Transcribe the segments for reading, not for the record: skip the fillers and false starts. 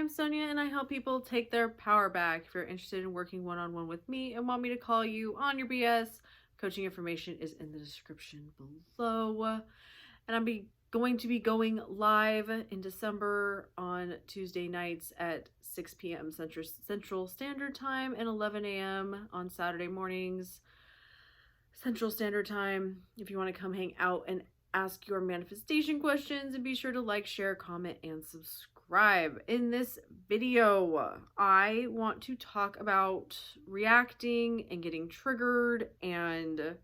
I'm Sonia and I help people take their power back. If you're interested in working one-on-one with me and want me to call you on your BS, coaching information is in the description below. And going to be going live in December on Tuesday nights at 6 p.m. Central Standard Time and 11 a.m. on Saturday mornings Central Standard Time. If you want to come hang out and ask your manifestation questions, and be sure to like, share, comment, and subscribe. In this video, I want to talk about reacting and getting triggered and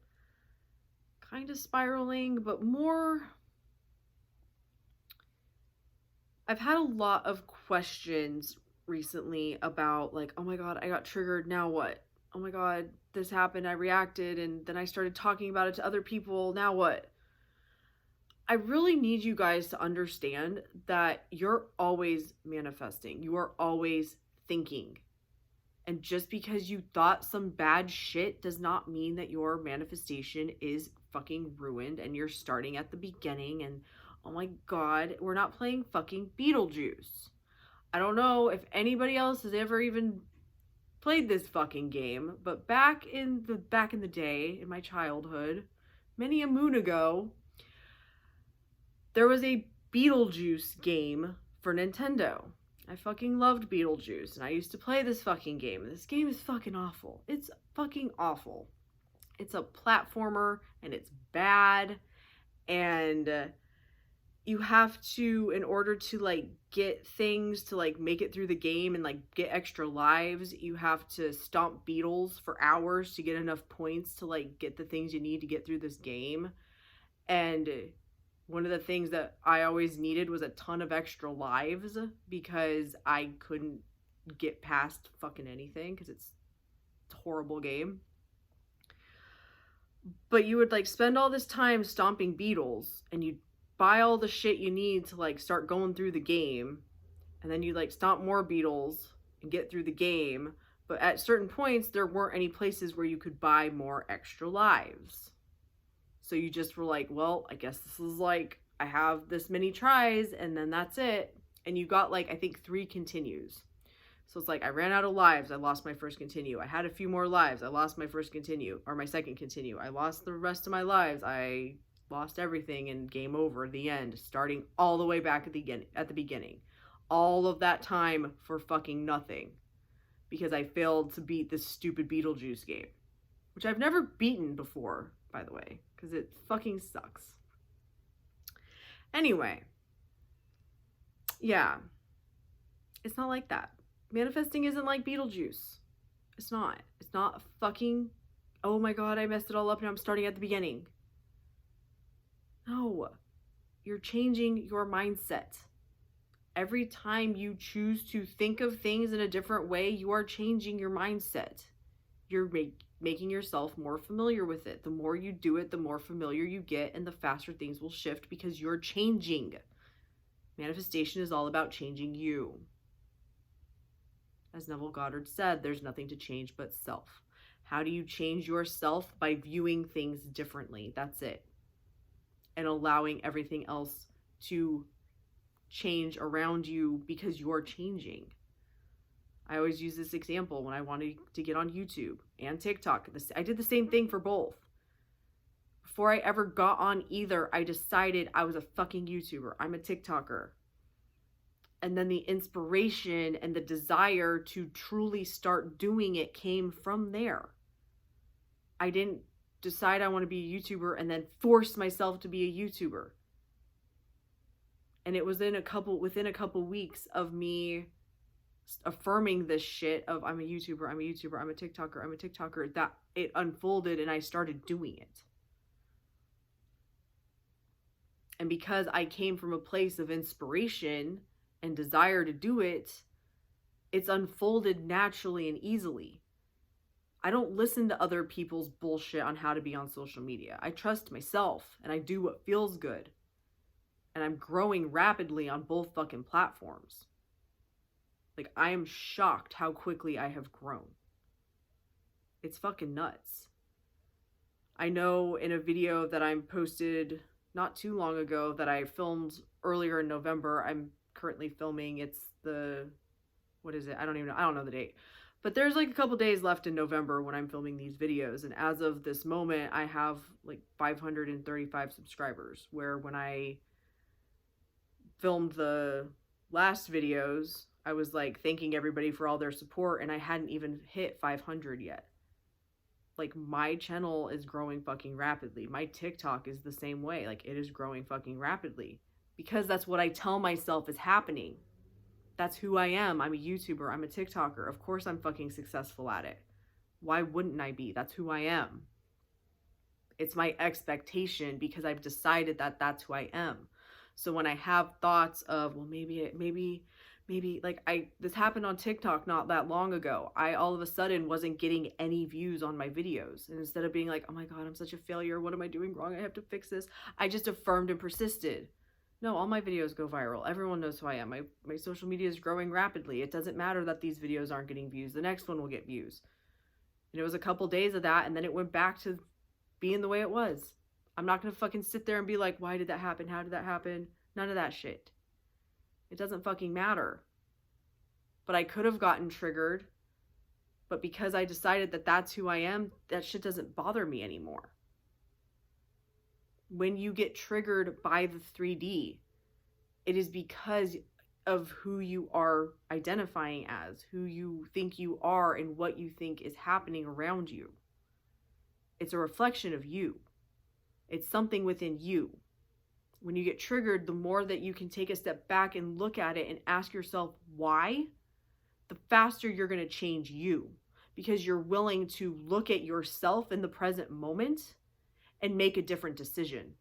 kind of spiraling, but more, I've had a lot of questions recently about like, oh my God, I got triggered, now what? Oh my God, this happened, I reacted, and then I started talking about it to other people, now what? I really need you guys to understand that you're always manifesting. You are always thinking. And just because you thought some bad shit does not mean that your manifestation is fucking ruined and you're starting at the beginning and, oh my God, we're not playing fucking Beetlejuice. I don't know if anybody else has ever even played this fucking game, but back in the day, in my childhood, many a moon ago, there was a Beetlejuice game for Nintendo. I fucking loved Beetlejuice, and I used to play this fucking game. This game is fucking awful. It's fucking awful. It's a platformer, and it's bad, and you have to, in order to, like, get things to, like, make it through the game and, like, get extra lives, you have to stomp beetles for hours to get enough points to, like, get the things you need to get through this game. And one of the things that I always needed was a ton of extra lives because I couldn't get past fucking anything because it's a horrible game. But you would like spend all this time stomping beetles and you'd buy all the shit you need to like start going through the game, and then you like stomp more beetles and get through the game. But at certain points there weren't any places where you could buy more extra lives. So you just were like, well, I guess this is like, I have this many tries and then that's it. And you got like, I think 3 continues. So it's like, I ran out of lives. I lost my first continue. I had a few more lives. I lost my first continue or my second continue. I lost the rest of my lives. I lost everything and game over, the end, starting all the way back at the beginning. All of that time for fucking nothing because I failed to beat this stupid Beetlejuice game, which I've never beaten before, by the way, because it fucking sucks. Anyway, yeah, it's not like that. Manifesting isn't like Beetlejuice. It's not. It's not fucking, oh my God, I messed it all up and I'm starting at the beginning. No, you're changing your mindset. Every time you choose to think of things in a different way, you are changing your mindset. You're making yourself more familiar with it. The more you do it, the more familiar you get, and the faster things will shift because you're changing. Manifestation is all about changing you. As Neville Goddard said, there's nothing to change but self. How do you change yourself? By viewing things differently. That's it. And allowing everything else to change around you because you're changing. I always use this example when I wanted to get on YouTube and TikTok. I did the same thing for both. Before I ever got on either, I decided I was a fucking YouTuber. I'm a TikToker. And then the inspiration and the desire to truly start doing it came from there. I didn't decide I want to be a YouTuber and then force myself to be a YouTuber. And it was within a couple weeks of me affirming this shit of I'm a YouTuber, I'm a YouTuber, I'm a TikToker, that it unfolded and I started doing it. And because I came from a place of inspiration and desire to do it, it's unfolded naturally and easily. I don't listen to other people's bullshit on how to be on social media. I trust myself and I do what feels good. And I'm growing rapidly on both fucking platforms. Like, I am shocked how quickly I have grown. It's fucking nuts. I know in a video that I posted not too long ago that I filmed earlier in November, I'm currently filming, it's the what is it? I don't even know. I don't know the date. But there's like a couple days left in November when I'm filming these videos. And as of this moment, I have like 535 subscribers, where when I filmed the last videos, I was like thanking everybody for all their support, and I hadn't even hit 500 yet. Like, my channel is growing fucking rapidly. My TikTok is the same way. Like, it is growing fucking rapidly because that's what I tell myself is happening. That's who I am. I'm a YouTuber. I'm a TikToker. Of course I'm fucking successful at it. Why wouldn't I be? That's who I am. It's my expectation because I've decided that that's who I am. So when I have thoughts of, well, maybe like this happened on TikTok not that long ago. I all of a sudden wasn't getting any views on my videos. And instead of being like, oh my God, I'm such a failure. What am I doing wrong? I have to fix this. I just affirmed and persisted. No, all my videos go viral. Everyone knows who I am. My social media is growing rapidly. It doesn't matter that these videos aren't getting views. The next one will get views. And it was a couple days of that, and then it went back to being the way it was. I'm not going to fucking sit there and be like, why did that happen? How did that happen? None of that shit. It doesn't fucking matter. But I could have gotten triggered. But because I decided that that's who I am, that shit doesn't bother me anymore. When you get triggered by the 3D, it is because of who you are identifying as, who you think you are, and what you think is happening around you. It's a reflection of you. It's something within you. When you get triggered, the more that you can take a step back and look at it and ask yourself why, the faster you're going to change you, because you're willing to look at yourself in the present moment and make a different decision.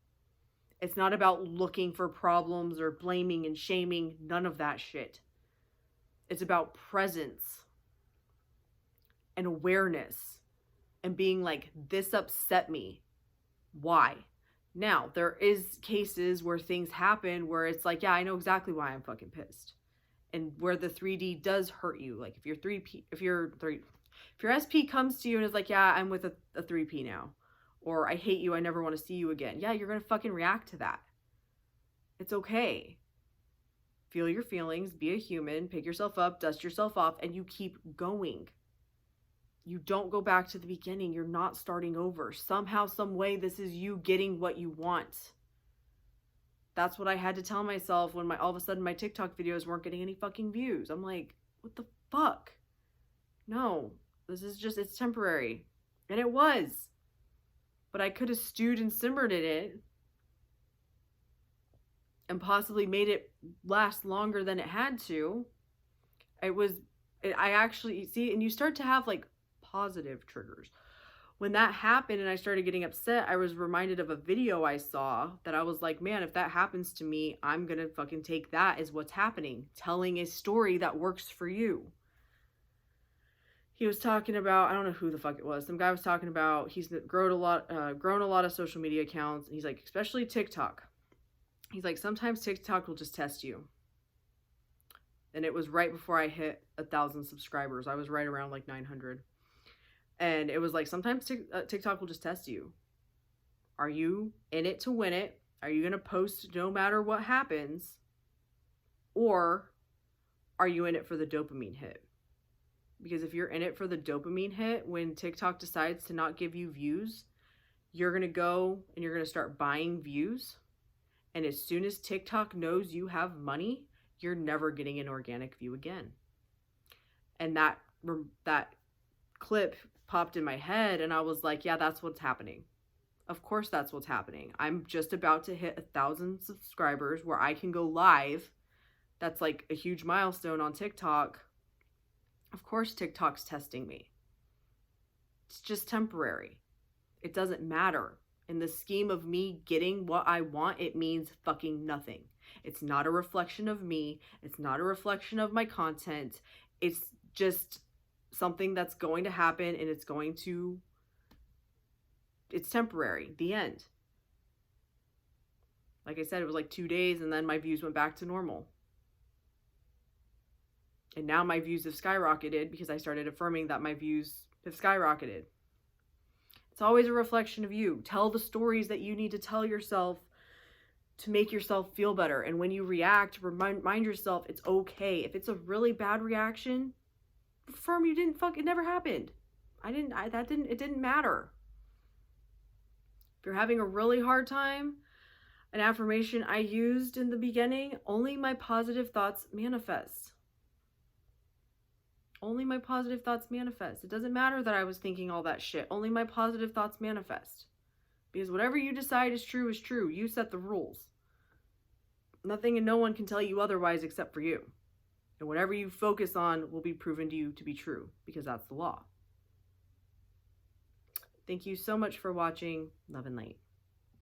It's not about looking for problems or blaming and shaming, none of that shit. It's about presence and awareness and being like, this upset me. Why? Now, there is cases where things happen where it's like, yeah, I know exactly why I'm fucking pissed. And where the 3D does hurt you. Like if your SP comes to you and is like, yeah, I'm with a 3P now. Or I hate you, I never want to see you again. Yeah, you're going to fucking react to that. It's okay. Feel your feelings, be a human, pick yourself up, dust yourself off, and you keep going. You don't go back to the beginning. You're not starting over. Somehow, some way, this is you getting what you want. That's what I had to tell myself when all of a sudden my TikTok videos weren't getting any fucking views. I'm like, what the fuck? No, this is just, it's temporary. And it was. But I could have stewed and simmered in it and possibly made it last longer than it had to. I actually, see, and you start to have like positive triggers. When that happened and I started getting upset, I was reminded of a video I saw that I was like, man, if that happens to me, I'm going to fucking take that as what's happening. Telling a story that works for you. He was talking about, I don't know who the fuck it was. Some guy was talking about, he's grown a lot of social media accounts. And he's like, especially TikTok. He's like, sometimes TikTok will just test you. And it was right before I hit 1,000 subscribers. I was right around like 900. And it was like, sometimes TikTok will just test you. Are you in it to win it? Are you going to post no matter what happens? Or are you in it for the dopamine hit? Because if you're in it for the dopamine hit, when TikTok decides to not give you views, you're going to go and you're going to start buying views. And as soon as TikTok knows you have money, you're never getting an organic view again. And that clip popped in my head and I was like, yeah, that's what's happening. Of course that's what's happening. I'm just about to hit 1,000 subscribers where I can go live. That's like a huge milestone on TikTok. Of course TikTok's testing me. It's just temporary. It doesn't matter. In the scheme of me getting what I want, it means fucking nothing. It's not a reflection of me. It's not a reflection of my content. It's just something that's going to happen and it's temporary. The end. Like I said, it was like 2 days and then my views went back to normal. And now my views have skyrocketed because I started affirming that my views have skyrocketed. It's always a reflection of you. Tell the stories that you need to tell yourself to make yourself feel better. And when you react, remind yourself it's okay. If it's a really bad reaction, affirm it never happened. It didn't matter. If you're having a really hard time, an affirmation I used in the beginning, only my positive thoughts manifest. Only my positive thoughts manifest. It doesn't matter that I was thinking all that shit. Only my positive thoughts manifest. Because whatever you decide is true is true. You set the rules. Nothing and no one can tell you otherwise except for you. And whatever you focus on will be proven to you to be true, because that's the law. Thank you so much for watching. Love and light.